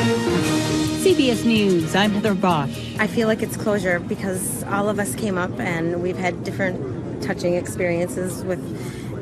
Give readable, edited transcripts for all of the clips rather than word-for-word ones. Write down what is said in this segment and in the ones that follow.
CBS News, I'm Heather Bosch. I feel like it's closure because all of us came up and we've had different touching experiences with,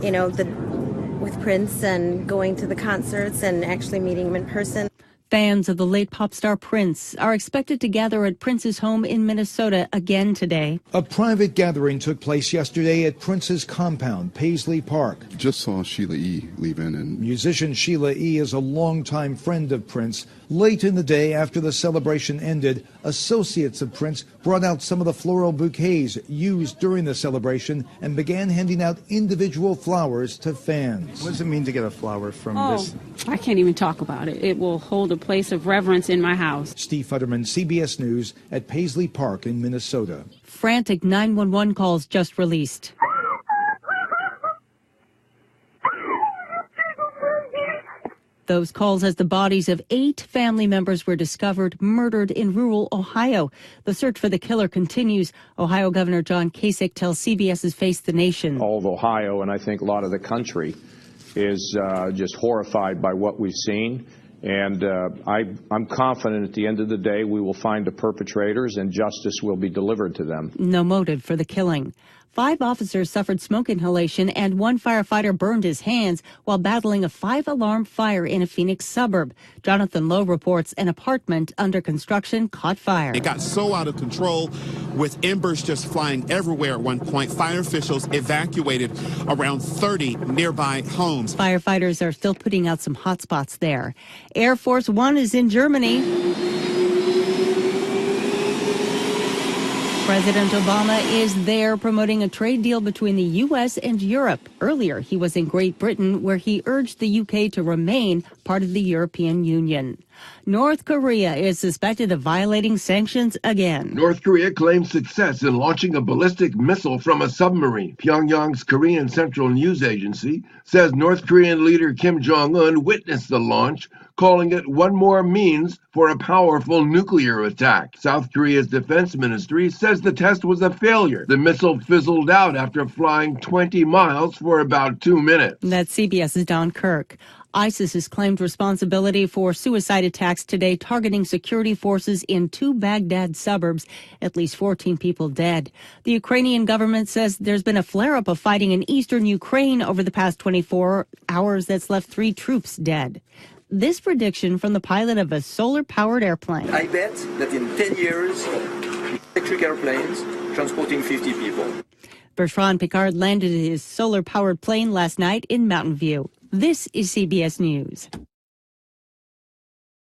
with Prince and going to the concerts and actually meeting him in person. Fans of the late pop star Prince are expected to gather at Prince's home in Minnesota again today. A private gathering took place yesterday at Prince's compound, Paisley Park. Just saw Sheila E. leave in. And musician Sheila E. is a longtime friend of Prince. Late in the day after the celebration ended, associates of Prince brought out some of the floral bouquets used during the celebration and began handing out individual flowers to fans. What does it mean to get a flower from this? I can't even talk about it. It will hold a place of reverence in my house. Steve Futterman, CBS News at Paisley Park in Minnesota. Frantic 911 calls just released. Those calls as the bodies of 8 family members were discovered murdered in rural Ohio. The search for the killer continues. Ohio Governor John Kasich tells CBS's Face the Nation. All of Ohio, and I think a lot of the country, is just horrified by what we've seen. And I'm confident at the end of the day we will find the perpetrators and justice will be delivered to them. No motive for the killing. 5 officers suffered smoke inhalation and 1 firefighter burned his hands while battling a 5-alarm fire in a Phoenix suburb. Jonathan Lowe reports an apartment under construction caught fire. It got so out of control with embers just flying everywhere at one point. Fire officials evacuated around 30 nearby homes. Firefighters are still putting out some hot spots there. Air Force One is in Germany. President Obama is there promoting a trade deal between the U.S. and Europe. Earlier, he was in Great Britain, where he urged the U.K. to remain part of the European Union. North Korea is suspected of violating sanctions again. North Korea claims success in launching a ballistic missile from a submarine. Pyongyang's Korean Central News Agency says North Korean leader Kim Jong-un witnessed the launch, calling it one more means for a powerful nuclear attack. South Korea's defense ministry says the test was a failure. The missile fizzled out after flying 20 miles for about 2 minutes. That's CBS's Don Kirk. ISIS has claimed responsibility for suicide attacks today targeting security forces in 2 Baghdad suburbs. At least 14 people dead. The Ukrainian government says there's been a flare-up of fighting in eastern Ukraine over the past 24 hours that's left 3 troops dead. This prediction from the pilot of a solar-powered airplane. I bet that in 10 years, electric airplanes transporting 50 people. Bertrand Piccard landed his solar-powered plane last night in Mountain View. This is CBS News.